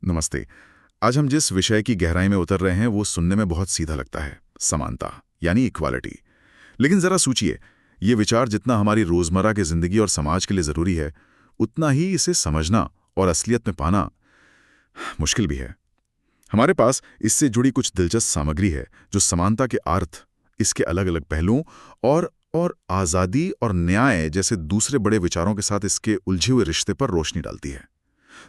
नमस्ते। आज हम जिस विषय की गहराई में उतर रहे हैं वो सुनने में बहुत सीधा लगता है, समानता यानी इक्वालिटी। लेकिन जरा सोचिए, ये विचार जितना हमारी रोजमर्रा की जिंदगी और समाज के लिए जरूरी है, उतना ही इसे समझना और असलियत में पाना मुश्किल भी है। हमारे पास इससे जुड़ी कुछ दिलचस्प सामग्री है जो समानता के अर्थ, इसके अलग अलग पहलुओं और आज़ादी और न्याय जैसे दूसरे बड़े विचारों के साथ इसके उलझे हुए रिश्ते पर रोशनी डालती है।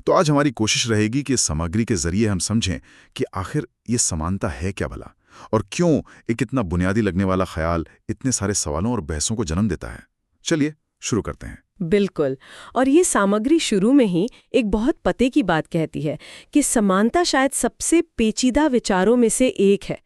तो आज हमारी कोशिश रहेगी कि इस सामग्री के जरिए हम समझें कि आखिर ये समानता है क्या भला, और क्यों एक इतना बुनियादी लगने वाला ख्याल इतने सारे सवालों और बहसों को जन्म देता है। चलिए शुरू करते हैं। बिल्कुल। और ये सामग्री शुरू में ही एक बहुत पते की बात कहती है कि समानता शायद सबसे पेचीदा विचारों में से एक है।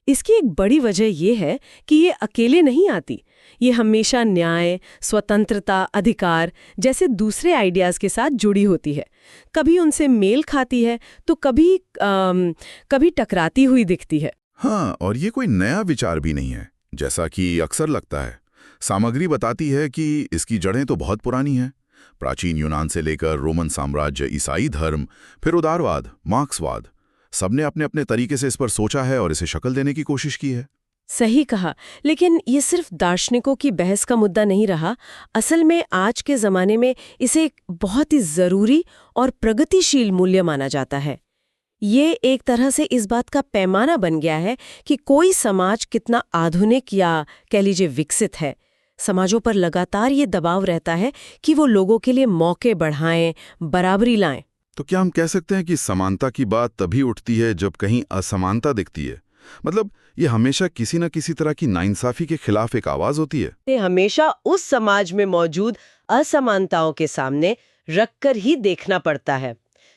इसकी एक बड़ी वजह यह है कि ये अकेले नहीं आती। ये हमेशा न्याय, स्वतंत्रता, अधिकार जैसे दूसरे आइडियाज़ के साथ जुड़ी होती है। कभी उनसे मेल खाती है तो कभी टकराती हुई दिखती है। हाँ, और ये कोई नया विचार भी नहीं है, जैसा कि अक्सर लगता है। सामग्री बताती है कि इसकी जड़ें तो बहुत पुरानी हैं। प्राचीन यूनान से लेकर रोमन साम्राज्य, ईसाई धर्म, फिर उदारवाद, मार्क्सवाद, सबने अपने अपने तरीके से इस पर सोचा है और इसे शक्ल देने की कोशिश की है। सही कहा। लेकिन ये सिर्फ दार्शनिकों की बहस का मुद्दा नहीं रहा। असल में आज के ज़माने में इसे एक बहुत ही ज़रूरी और प्रगतिशील मूल्य माना जाता है। ये एक तरह से इस बात का पैमाना बन गया है कि कोई समाज कितना आधुनिक या कह लीजिए विकसित है। समाजों पर लगातार ये दबाव रहता है कि वो लोगों के लिए मौके बढ़ाएं, बराबरी लाएं। तो क्या हम कह सकते हैं कि समानता की बात तभी उठती है जब कहीं असमानता दिखती है? मतलब ये हमेशा किसी न किसी तरह की नाइंसाफी के खिलाफ एक आवाज होती है। ये हमेशा उस समाज में मौजूद असमानताओं के सामने रखकर ही देखना पड़ता है।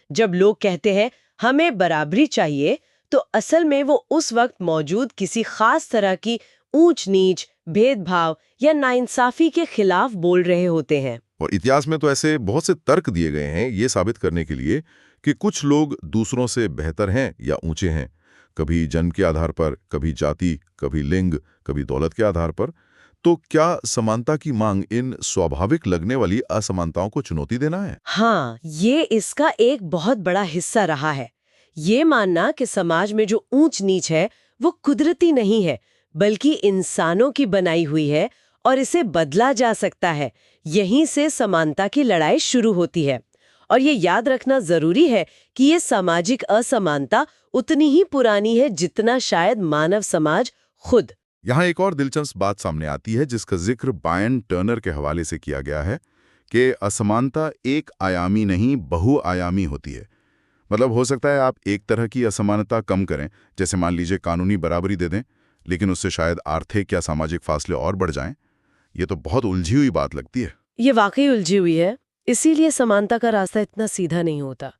जब लोग कहते हैं हमें बराबरी चाहिए, तो असल में वो उस वक्त मौजूद किसी खास तरह की ऊंच नीच, भेदभाव या नाइंसाफी के खिलाफ बोल रहे होते हैं। और इतिहास में तो ऐसे बहुत से तर्क दिए गए हैं ये साबित करने के लिए कि कुछ लोग दूसरों से बेहतर हैं या ऊंचे हैं, कभी जन्म के आधार पर, कभी जाति, कभी लिंग, कभी दौलत के आधार पर। तो क्या समानता की मांग इन स्वाभाविक लगने वाली असमानताओं को चुनौती देना है? हाँ, ये इसका एक बहुत बड़ा हिस्सा रहा है। ये मानना कि समाज में जो ऊंच नीच है वो कुदरती नहीं है, बल्कि इंसानों की बनाई हुई है और इसे बदला जा सकता है। यहीं से समानता की लड़ाई शुरू होती है। और ये याद रखना जरूरी है कि ये सामाजिक असमानता उतनी ही पुरानी है जितना शायद मानव समाज खुद। यहाँ एक और दिलचस्प बात सामने आती है जिसका जिक्र ब्रायन टर्नर के हवाले से किया गया है कि असमानता एक आयामी नहीं बहुआयामी होती है। मतलब हो सकता है आप एक तरह की असमानता कम करें, जैसे मान लीजिए कानूनी बराबरी दे दें, लेकिन उससे शायद आर्थिक या सामाजिक फासले और बढ़ जाएं। ये तो बहुत उलझी हुई बात लगती है। ये वाकई उलझी हुई है। इसीलिए समानता का रास्ता इतना सीधा नहीं होता।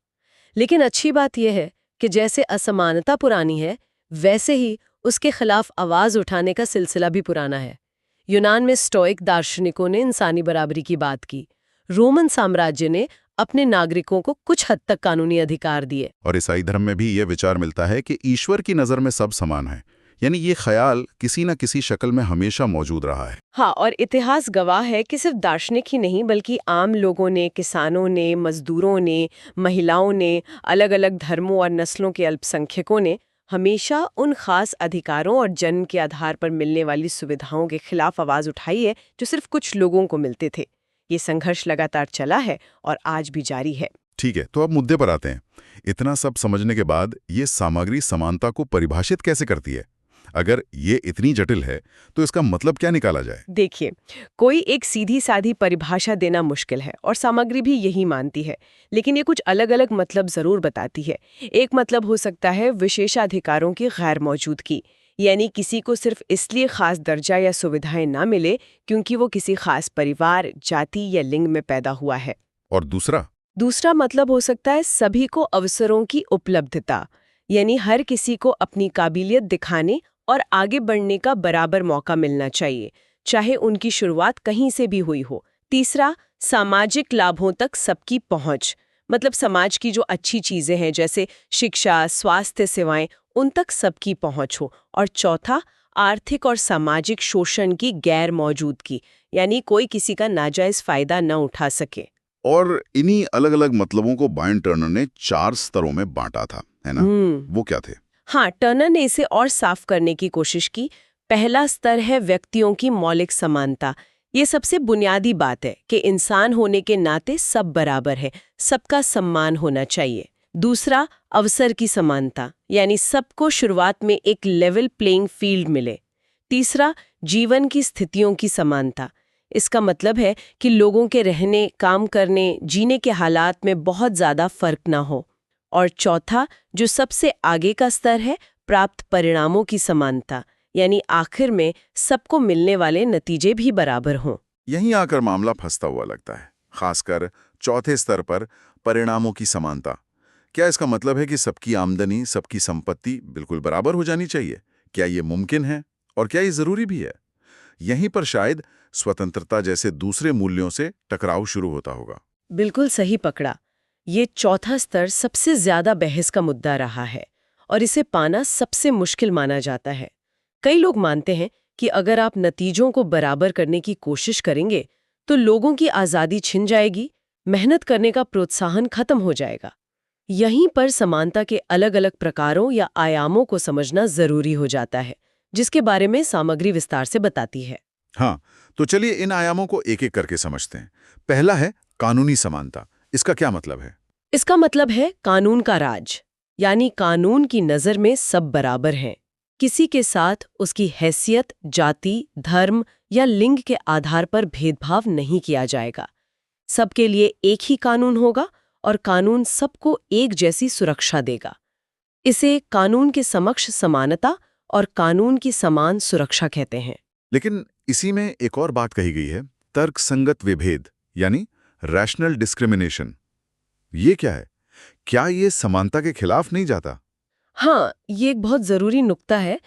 लेकिन अच्छी बात यह है कि जैसे असमानता पुरानी है, वैसे ही उसके खिलाफ आवाज उठाने का सिलसिला भी पुराना है। यूनान में स्टोइक दार्शनिकों ने इंसानी बराबरी की बात की। रोमन साम्राज्य ने अपने नागरिकों को कुछ हद तक कानूनी अधिकार दिए। और ईसाई धर्म में भी ये विचार मिलता है कि ईश्वर की नज़र में सब समान है, यानी ये ख्याल किसी न किसी शक्ल में हमेशा मौजूद रहा है। हाँ, और इतिहास गवाह है कि सिर्फ दार्शनिक ही नहीं बल्कि आम लोगों ने, किसानों ने, मजदूरों ने, महिलाओं ने, अलग अलग धर्मों और नस्लों के अल्पसंख्यकों ने हमेशा उन खास अधिकारों और जन्म के आधार पर मिलने वाली सुविधाओं के खिलाफ आवाज उठाई है जो सिर्फ कुछ लोगों को मिलते थे। ये संघर्ष लगातार चला है और आज भी जारी है। ठीक है, तो अब मुद्दे पर आते हैं। इतना सब समझने के बाद ये सामग्री समानता को परिभाषित कैसे करती है? अगर ये इतनी जटिल है तो इसका मतलब क्या निकाला जाए? देखिए, कोई एक सीधी साधी परिभाषा देना मुश्किल है और सामग्री भी यही मानती है, लेकिन ये कुछ अलग अलग मतलब जरूर बताती है। एक मतलब हो सकता है विशेषाधिकारों की गैर मौजूदगी, यानी किसी को सिर्फ इसलिए खास दर्जा या सुविधाएं ना मिले क्योंकि वो किसी खास परिवार, जाति या लिंग में पैदा हुआ है। और दूसरा मतलब हो सकता है सभी को अवसरों की उपलब्धता, यानी हर किसी को अपनी काबिलियत दिखाने और आगे बढ़ने का बराबर मौका मिलना चाहिए, चाहे उनकी शुरुआत कहीं से भी हुई हो। तीसरा, सामाजिक लाभों तक सबकी पहुंच, मतलब समाज की जो अच्छी चीजें हैं जैसे शिक्षा, स्वास्थ्य सेवाएं, उन तक सबकी पहुंच हो। और चौथा, आर्थिक और सामाजिक शोषण की गैर मौजूदगी, यानी कोई किसी का नाजायज फायदा न उठा सके। और इन्हीं अलग अलग मतलबों को बायन टर्नर ने 4 स्तरों में बांटा था, है ना? वो क्या थे? हाँ, टर्नर ने इसे और साफ करने की कोशिश की। पहला स्तर है व्यक्तियों की मौलिक समानता। ये सबसे बुनियादी बात है कि इंसान होने के नाते सब बराबर है, सबका सम्मान होना चाहिए। दूसरा, अवसर की समानता, यानी सबको शुरुआत में एक लेवल प्लेइंग फील्ड मिले। तीसरा, जीवन की स्थितियों की समानता। इसका मतलब है कि लोगों के रहने, काम करने, जीने के हालात में बहुत ज़्यादा फर्क ना हो। और चौथा, जो सबसे आगे का स्तर है, प्राप्त परिणामों की समानता, यानी आखिर में सबको मिलने वाले नतीजे भी बराबर हों। यहीं आकर मामला फंसता हुआ लगता है, खासकर चौथे स्तर पर परिणामों की समानता। क्या इसका मतलब है कि सबकी आमदनी, सबकी संपत्ति बिल्कुल बराबर हो जानी चाहिए? क्या ये मुमकिन है? और क्या ये जरूरी भी है? यहीं पर शायद स्वतंत्रता जैसे दूसरे मूल्यों से टकराव शुरू होता होगा। बिल्कुल सही पकड़ा। ये चौथा स्तर सबसे ज्यादा बहस का मुद्दा रहा है और इसे पाना सबसे मुश्किल माना जाता है। कई लोग मानते हैं कि अगर आप नतीजों को बराबर करने की कोशिश करेंगे तो लोगों की आज़ादी छिन जाएगी, मेहनत करने का प्रोत्साहन खत्म हो जाएगा। यहीं पर समानता के अलग अलग प्रकारों या आयामों को समझना जरूरी हो जाता है, जिसके बारे में सामग्री विस्तार से बताती है। हाँ, तो चलिए इन आयामों को एक एक करके समझते हैं। पहला है कानूनी समानता। इसका क्या मतलब है? इसका मतलब है कानून का राज, यानी कानून की नज़र में सब बराबर हैं। किसी के साथ उसकी हैसियत, जाति, धर्म या लिंग के आधार पर भेदभाव नहीं किया जाएगा। सबके लिए एक ही कानून होगा और कानून सबको एक जैसी सुरक्षा देगा। इसे कानून के समक्ष समानता और कानून की समान सुरक्षा कहते हैं। लेकिन इसी में एक और बात कही गई है, तर्कसंगत विभेद, यानी रैशनल डिस्क्रिमिनेशन। ये क्या है? क्या ये समानता के खिलाफ नहीं जाता? हाँ, ये एक बहुत ज़रूरी नुक्ता है।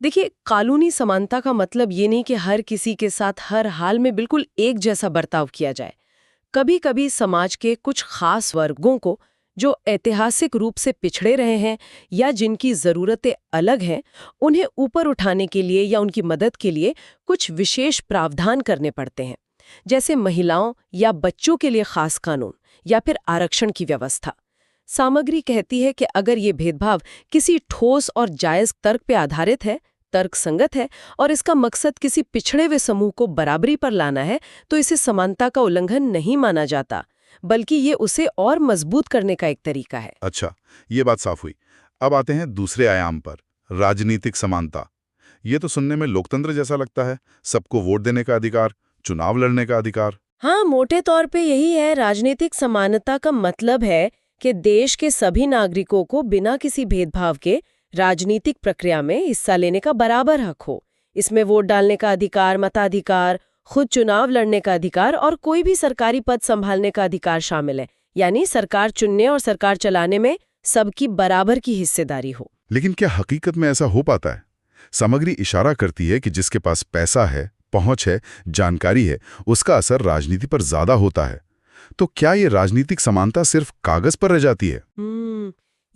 देखिए, कानूनी समानता का मतलब ये नहीं कि हर किसी के साथ हर हाल में बिल्कुल एक जैसा बर्ताव किया जाए। कभी-कभी समाज के कुछ खास वर्गों को, जो ऐतिहासिक रूप से पिछड़े रहे हैं या जिनकी ज़रूरतें अलग हैं, उन्हें ऊपर उठाने के लिए या उनकी मदद के लिए कुछ विशेष प्रावधान करने पड़ते हैं। जैसे महिलाओं या बच्चों के लिए खास कानून या फिर आरक्षण की व्यवस्था। सामग्री कहती है कि अगर ये भेदभाव किसी ठोस और जायज तर्क पे आधारित है, तर्कसंगत है और इसका मकसद किसी पिछड़े हुए समूह को बराबरी पर लाना है, तो इसे समानता का उल्लंघन नहीं माना जाता, बल्कि ये उसे और मजबूत करने का एक तरीका है। अच्छा, ये बात साफ हुई। अब आते हैं दूसरे आयाम पर, राजनीतिक समानता। ये तो सुनने में लोकतंत्र जैसा लगता है, सबको वोट देने का अधिकार, चुनाव लड़ने का अधिकार। हाँ, मोटे तौर पे यही है। राजनीतिक समानता का मतलब है कि देश के सभी नागरिकों को बिना किसी भेदभाव के राजनीतिक प्रक्रिया में हिस्सा लेने का बराबर हक हो। इसमें वोट डालने का अधिकार, मताधिकार, खुद चुनाव लड़ने का अधिकार और कोई भी सरकारी पद संभालने का अधिकार शामिल है। यानी सरकार चुनने और सरकार चलाने में सबकी बराबर की हिस्सेदारी हो। लेकिन क्या हकीकत में ऐसा हो पाता है? सामग्री इशारा करती है कि जिसके पास पैसा है, पहुंच है, जानकारी है, उसका असर राजनीति पर ज्यादा होता है। तो क्या ये राजनीतिक समानता सिर्फ कागज पर रह जाती है?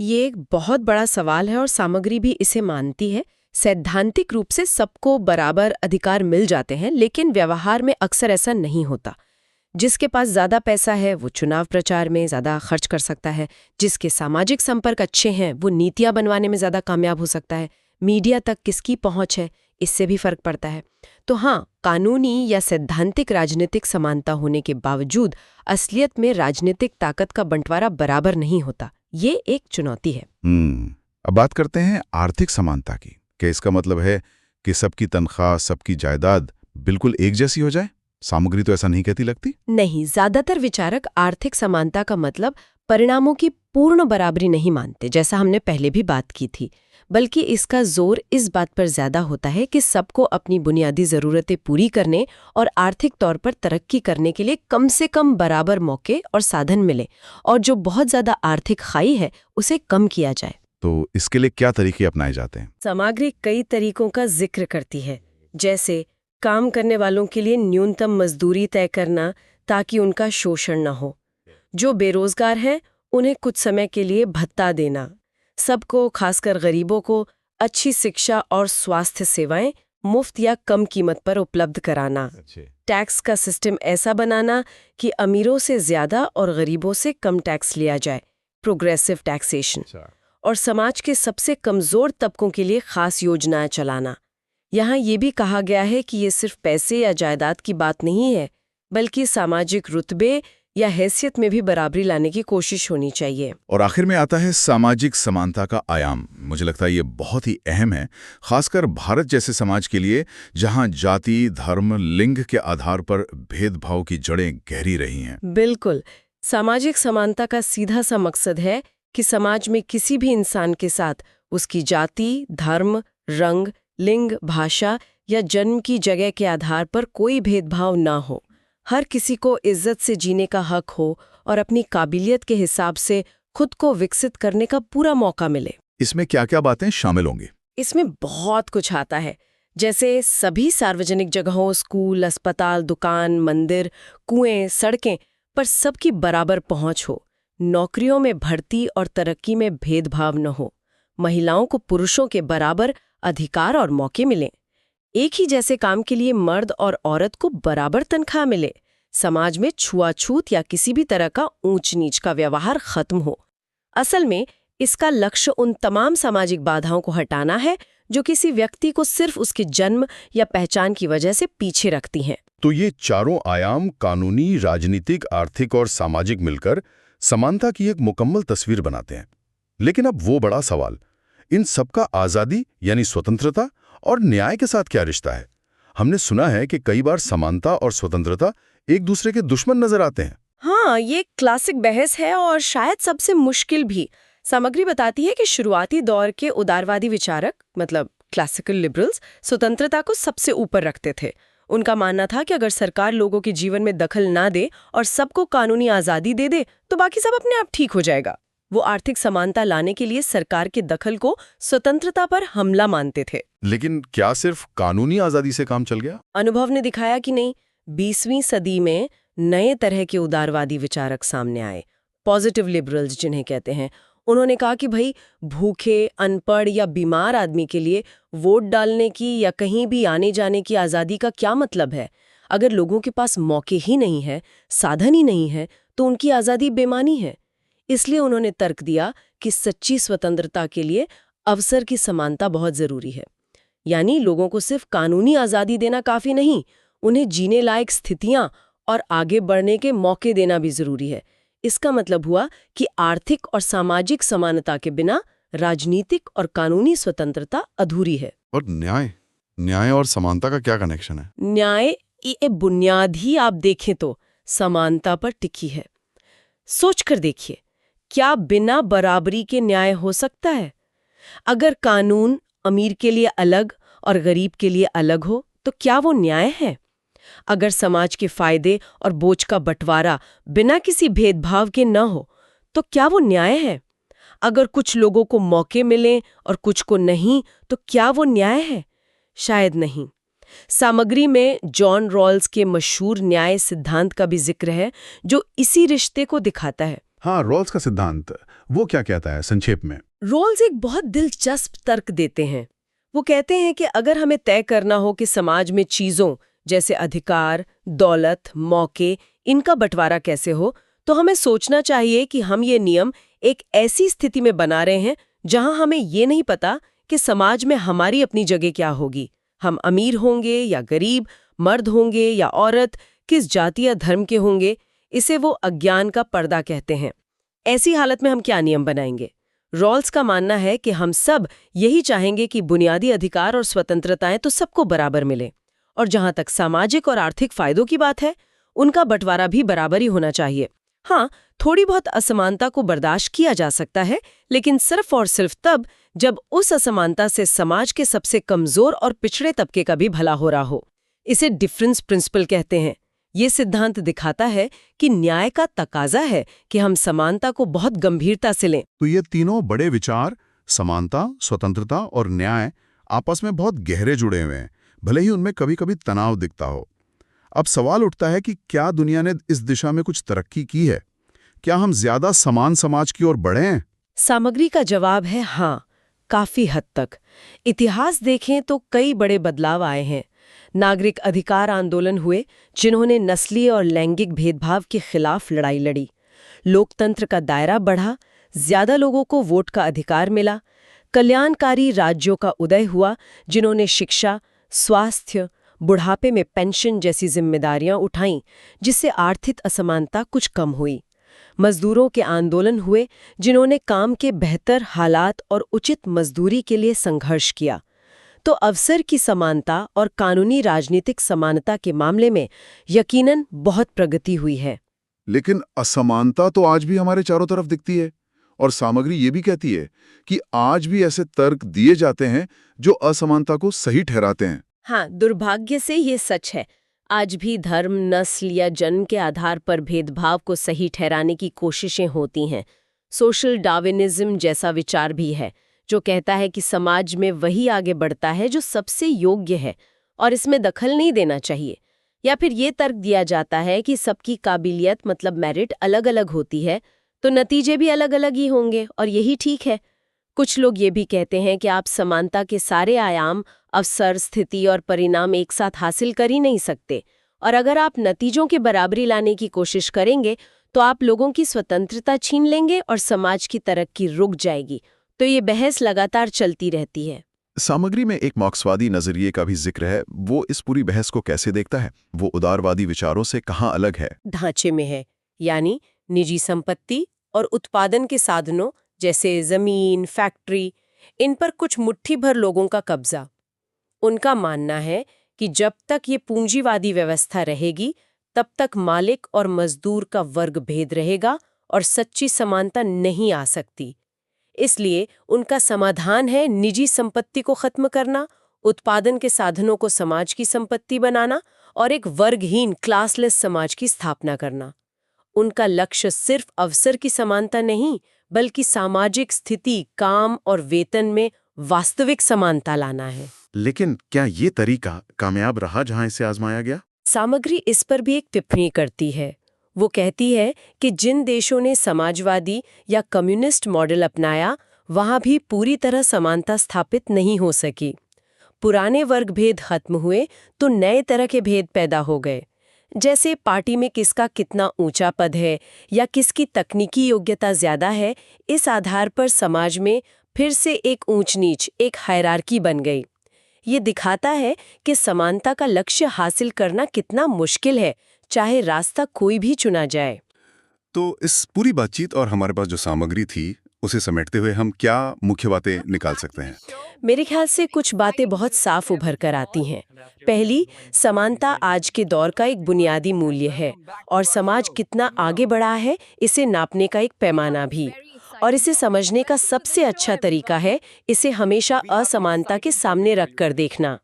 ये एक बहुत बड़ा सवाल है और सामग्री भी इसे मानती है। सैद्धांतिक रूप से सबको बराबर अधिकार मिल जाते हैं, लेकिन व्यवहार में अक्सर ऐसा नहीं होता। जिसके पास ज्यादा पैसा है वो चुनाव प्रचार में ज्यादा खर्च कर सकता है, जिसके सामाजिक संपर्क अच्छे हैं वो नीतियां बनवाने में ज्यादा कामयाब हो सकता है, मीडिया तक किसकी पहुंच है इससे भी फर्क पड़ता है। तो हाँ, कानूनी या सैद्धांतिक राजनीतिक समानता होने के बावजूद असलियत में राजनीतिक ताकत का बंटवारा बराबर नहीं होता। ये एक चुनौती है। अब बात करते हैं आर्थिक समानता की। क्या इसका मतलब है कि सबकी तनख्वाह, सबकी जायदाद बिल्कुल एक जैसी हो जाए? सामग्री तो ऐसा नहीं कहती लगती। नहीं, ज्यादातर विचारक आर्थिक समानता का मतलब परिणामों की पूर्ण बराबरी नहीं मानते, जैसा हमने पहले भी बात की थी, बल्कि इसका जोर इस बात पर ज्यादा होता है कि सबको अपनी बुनियादी जरूरतें पूरी करने और आर्थिक तौर पर तरक्की करने के लिए कम से कम बराबर मौके और साधन मिले, और जो बहुत ज्यादा आर्थिक खाई है उसे कम किया जाए। तो इसके लिए क्या तरीके अपनाए जाते हैं? सामग्री कई तरीकों का जिक्र करती है, जैसे काम करने वालों के लिए न्यूनतम मजदूरी तय करना ताकि उनका शोषण न हो, जो बेरोजगार हैं उन्हें कुछ समय के लिए भत्ता देना, सबको खासकर गरीबों को अच्छी शिक्षा और स्वास्थ्य सेवाएं मुफ्त या कम कीमत पर उपलब्ध कराना, टैक्स का सिस्टम ऐसा बनाना कि अमीरों से ज्यादा और गरीबों से कम टैक्स लिया जाए, प्रोग्रेसिव टैक्सेशन, और समाज के सबसे कमजोर तबकों के लिए खास योजनाएं चलाना। यहाँ ये भी कहा गया है कि ये सिर्फ पैसे या जायदाद की बात नहीं है, बल्कि सामाजिक रुतबे या हैसियत में भी बराबरी लाने की कोशिश होनी चाहिए। और आखिर में आता है सामाजिक समानता का आयाम। मुझे लगता है ये बहुत ही अहम है, खासकर भारत जैसे समाज के लिए जहां जाति, धर्म, लिंग के आधार पर भेदभाव की जड़ें गहरी रही हैं। बिल्कुल, सामाजिक समानता का सीधा सा मकसद है कि समाज में किसी भी इंसान के साथ उसकी जाति, धर्म, रंग, लिंग, भाषा या जन्म की जगह के आधार पर कोई भेदभाव ना हो। हर किसी को इज्जत से जीने का हक हो और अपनी काबिलियत के हिसाब से खुद को विकसित करने का पूरा मौका मिले। इसमें क्या क्या बातें शामिल होंगी? इसमें बहुत कुछ आता है, जैसे सभी सार्वजनिक जगहों, स्कूल, अस्पताल, दुकान, मंदिर, कुएं, सड़कें पर सबकी बराबर पहुंच हो। नौकरियों में भर्ती और तरक्की में भेदभाव न हो। महिलाओं को पुरुषों के बराबर अधिकार और मौके मिलें। एक ही जैसे काम के लिए मर्द और औरत को बराबर तनख्वाह मिले। समाज में छुआछूत या किसी भी तरह का ऊंच नीच का व्यवहार खत्म हो। असल में इसका लक्ष्य उन तमाम सामाजिक बाधाओं को हटाना है जो किसी व्यक्ति को सिर्फ उसके जन्म या पहचान की वजह से पीछे रखती हैं। तो ये चारों आयाम कानूनी, राजनीतिक, आर्थिक और सामाजिक मिलकर समानता की एक मुकम्मल तस्वीर बनाते हैं। लेकिन अब वो बड़ा सवाल, इन सबका आज़ादी यानी स्वतंत्रता और न्याय के साथ क्या रिश्ता है? हमने सुना है कि कई बार समानता और स्वतंत्रता एक दूसरे के दुश्मन नजर आते हैं। हाँ, ये क्लासिक बहस है और शायद सबसे मुश्किल भी। सामग्री बताती है कि शुरुआती दौर के उदारवादी विचारक, मतलब क्लासिकल लिबरल्स, स्वतंत्रता को सबसे ऊपर रखते थे। उनका मानना था कि अगर सरकार लोगों के जीवन में दखल ना दे और सबको कानूनी आज़ादी दे दे तो बाकी सब अपने आप ठीक हो जाएगा। वो आर्थिक समानता लाने के लिए सरकार के दखल को स्वतंत्रता पर हमला मानते थे। लेकिन क्या सिर्फ कानूनी आज़ादी से काम चल गया? अनुभव ने दिखाया कि नहीं। 20वीं सदी में नए तरह के उदारवादी विचारक सामने आए, पॉजिटिव लिबरल्स जिन्हें कहते हैं। उन्होंने कहा कि भाई, भूखे, अनपढ़ या बीमार आदमी के लिए वोट डालने की या कहीं भी आने जाने की आज़ादी का क्या मतलब है? अगर लोगों के पास मौके ही नहीं है, साधन ही नहीं है, तो उनकी आज़ादी बेमानी है। इसलिए उन्होंने तर्क दिया कि सच्ची स्वतंत्रता के लिए अवसर की समानता बहुत ज़रूरी है। यानी लोगों को सिर्फ कानूनी आज़ादी देना काफ़ी नहीं, उन्हें जीने लायक स्थितियाँ और आगे बढ़ने के मौके देना भी ज़रूरी है। इसका मतलब हुआ कि आर्थिक और सामाजिक समानता के बिना राजनीतिक और कानूनी स्वतंत्रता अधूरी है। और न्याय और समानता का क्या कनेक्शन है? न्याय ये बुनियाद ही आप देखें तो समानता पर टिकी है। सोचकर देखिए, क्या बिना बराबरी के न्याय हो सकता है? अगर कानून अमीर के लिए अलग और गरीब के लिए अलग हो तो क्या वो न्याय है? अगर समाज के फायदे और बोझ का बंटवारा बिना किसी भेदभाव के न हो तो क्या वो न्याय है? अगर कुछ लोगों को मौके मिले और कुछ को नहीं तो क्या वो न्याय है? शायद नहीं। सामग्री में जॉन रॉल्स के मशहूर न्याय सिद्धांत का भी जिक्र है, जो इसी रिश्ते को दिखाता है। हाँ, रॉल्स का सिद्धांत, वो क्या कहता है संक्षेप में? रॉल्स एक बहुत दिलचस्प तर्क देते हैं। वो कहते हैं कि अगर हमें तय करना हो कि समाज में चीजों जैसे अधिकार, दौलत, मौके, इनका बंटवारा कैसे हो, तो हमें सोचना चाहिए कि हम ये नियम एक ऐसी स्थिति में बना रहे हैं जहां हमें ये नहीं पता कि समाज में हमारी अपनी जगह क्या होगी। हम अमीर होंगे या गरीब, मर्द होंगे या औरत, किस जाति या धर्म के होंगे। इसे वो अज्ञान का पर्दा कहते हैं। ऐसी हालत में हम क्या नियम बनाएंगे? रॉल्स का मानना है कि हम सब यही चाहेंगे कि बुनियादी अधिकार और स्वतंत्रताएं तो सबको बराबर मिले, और जहां तक सामाजिक और आर्थिक फायदों की बात है, उनका बंटवारा भी बराबर ही होना चाहिए। हाँ, थोड़ी बहुत असमानता को बर्दाश्त किया जा सकता है, लेकिन सिर्फ और सिर्फ तब जब उस असमानता से समाज के सबसे कमजोर और पिछड़े तबके का भी भला हो रहा हो। इसे डिफरेंस प्रिंसिपल कहते हैं। ये सिद्धांत दिखाता है कि न्याय का तकाजा है कि हम समानता को बहुत गंभीरता से लें। तो ये तीनों बड़े विचार, समानता, स्वतंत्रता और न्याय, आपस में बहुत गहरे जुड़े हुए हैं, भले ही उनमें कभी कभी तनाव दिखता हो। अब सवाल उठता है कि क्या दुनिया ने इस दिशा में कुछ तरक्की की है? क्या हम ज्यादा समान समाज की ओर बढ़े हैं? सामग्री का जवाब है हाँ। काफी हद तक। इतिहास देखें तो कई बड़े बदलाव आए हैं। नागरिक अधिकार आंदोलन हुए जिन्होंने नस्लीय और लैंगिक भेदभाव के खिलाफ लड़ाई लड़ी। लोकतंत्र का दायरा बढ़ा, ज्यादा लोगों को वोट का अधिकार मिला। कल्याणकारी राज्यों का उदय हुआ जिन्होंने शिक्षा, स्वास्थ्य, बुढ़ापे में पेंशन जैसी जिम्मेदारियां उठाईं, जिससे आर्थिक असमानता कुछ कम हुई। मजदूरों के आंदोलन हुए जिन्होंने काम के बेहतर हालात और उचित मजदूरी के लिए संघर्ष किया। तो अवसर की समानता और कानूनी राजनीतिक समानता के मामले में यकीनन बहुत प्रगति हुई है। लेकिन असमानता तो आज भी हमारे चारों तरफ दिखती है, और सामग्री ये भी कहती है कि आज भी ऐसे तर्क दिए जाते हैं जो असमानता को सही ठहराते हैं। हाँ, दुर्भाग्य से ये सच है। आज भी धर्म, नस्ल या जन्म के आधार पर भेदभाव को सही ठहराने की कोशिशें होती हैं। सोशल डार्विनिज्म जैसा विचार भी है, जो कहता है कि समाज में वही आगे बढ़ता है जो सबसे योग्य है और इसमें दखल नहीं देना चाहिए। या फिर ये तर्क दिया जाता है कि सबकी काबिलियत मतलब मेरिट अलग-अलग होती है, तो नतीजे भी अलग-अलग ही होंगे और यही ठीक है। कुछ लोग ये भी कहते हैं कि आप समानता के सारे आयाम, अवसर, स्थिति और परिणाम एक साथ हासिल कर ही नहीं सकते, और अगर आप नतीजों की बराबरी लाने की कोशिश करेंगे तो आप लोगों की स्वतंत्रता छीन लेंगे और समाज की तरक्की रुक जाएगी। तो ये बहस लगातार चलती रहती है। सामग्री में एक मार्क्सवादी नजरिए का भी जिक्र है। वो इस पूरी बहस को कैसे देखता है? वो उदारवादी विचारों से कहाँ अलग है? ढांचे में है, यानी निजी संपत्ति और उत्पादन के साधनों जैसे जमीन, फैक्ट्री, इन पर कुछ मुट्ठी भर लोगों का कब्जा। उनका मानना है कि जब तक ये पूंजीवादी व्यवस्था रहेगी, तब तक मालिक और मजदूर का वर्ग भेद रहेगा और सच्ची समानता नहीं आ सकती। इसलिए उनका समाधान है निजी संपत्ति को खत्म करना, उत्पादन के साधनों को समाज की संपत्ति बनाना और एक वर्गहीन क्लासलेस समाज की स्थापना करना। उनका लक्ष्य सिर्फ अवसर की समानता नहीं, बल्कि सामाजिक स्थिति, काम और वेतन में वास्तविक समानता लाना है। लेकिन क्या ये तरीका कामयाब रहा जहां इसे आजमाया गया? सामग्री इस पर भी एक टिप्पणी करती है। वो कहती है कि जिन देशों ने समाजवादी या कम्युनिस्ट मॉडल अपनाया, वहां भी पूरी तरह समानता स्थापित नहीं हो सकी। पुराने वर्ग भेद खत्म हुए तो नए तरह के भेद पैदा हो गए, जैसे पार्टी में किसका कितना ऊंचा पद है या किसकी तकनीकी योग्यता ज्यादा है। इस आधार पर समाज में फिर से एक ऊंच नीच, एक हायरार्की बन गई। ये दिखाता है कि समानता का लक्ष्य हासिल करना कितना मुश्किल है, चाहे रास्ता कोई भी चुना जाए। तो इस पूरी बातचीत और हमारे पास जो सामग्री थी, उसे समेटते हुए हम क्या मुख्य बातें निकाल सकते हैं? मेरे ख्याल से कुछ बातें बहुत साफ उभर कर आती हैं। पहली, समानता आज के दौर का एक बुनियादी मूल्य है और समाज कितना आगे बढ़ा है इसे नापने का एक पैमाना भी। और इसे समझने का सबसे अच्छा तरीका है इसे हमेशा असमानता के सामने रख कर देखना।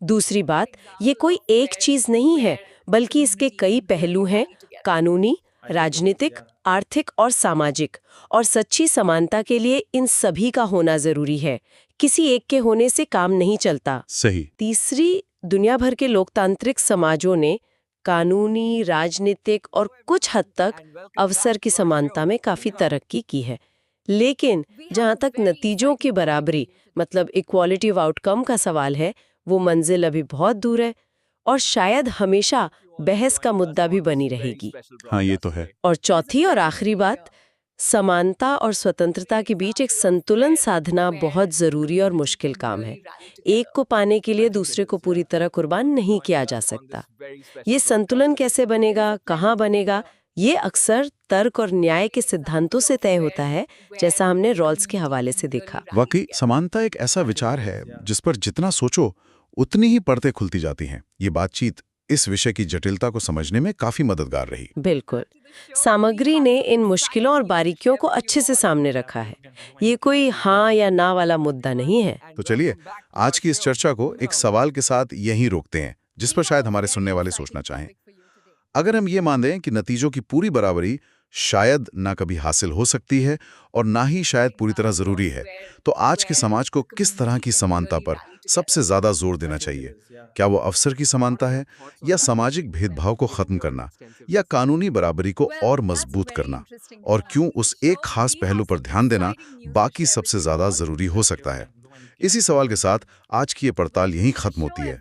दूसरी बात, ये कोई एक चीज नहीं है, बल्कि इसके कई पहलू हैं, कानूनी, राजनीतिक, आर्थिक और सामाजिक। और सच्ची समानता के लिए इन सभी का होना जरूरी है। किसी एक के होने से काम नहीं चलता। सही। तीसरी, दुनिया भर के लोकतांत्रिक समाजों ने कानूनी, राजनीतिक और कुछ हद तक अवसर की समानता में काफी तरक्की की है। लेकिन जहां तक नतीजों की बराबरी मतलब इक्वालिटी ऑफ आउटकम का सवाल है, वो मंजिल अभी बहुत दूर है और शायद हमेशा बहस का मुद्दा भी बनी रहेगी। हाँ, ये तो है। और चौथी और आखिरी बात, समानता और स्वतंत्रता के बीच एक संतुलन साधना बहुत जरूरी और मुश्किल काम है। एक को पाने के लिए दूसरे को पूरी तरह कुर्बान नहीं किया जा सकता। ये संतुलन कैसे बनेगा, कहाँ बनेगा, ये अक्सर तर्क और न्याय के सिद्धांतों से तय होता है, जैसा हमने रॉल्स के हवाले से देखा। वाकई समानता एक ऐसा विचार है जिस पर जितना सोचो उतनी ही परतें खुलती जाती हैं। ये बातचीत इस विषय की जटिलता को समझने में काफी मददगार रही। बिल्कुल, सामग्री ने इन मुश्किलों और बारीकियों को अच्छे से सामने रखा है। ये कोई हाँ या ना वाला मुद्दा नहीं है। तो चलिए आज की इस चर्चा को एक सवाल के साथ यहीं रोकते हैं, जिस पर शायद हमारे सुनने वाले सोचना चाहें। अगर हम ये मान लें कि नतीजों की पूरी बराबरी शायद ना कभी हासिल हो सकती है और ना ही शायद पूरी तरह जरूरी है। तो आज के समाज को किस तरह की समानता पर सबसे ज्यादा जोर देना चाहिए? क्या वो अवसर की समानता है, या सामाजिक भेदभाव को खत्म करना, या कानूनी बराबरी को और मजबूत करना? और क्यों उस एक खास पहलू पर ध्यान देना बाकी सबसे ज्यादा जरूरी हो सकता है? इसी सवाल के साथ आज की ये पड़ताल यहीं खत्म होती है।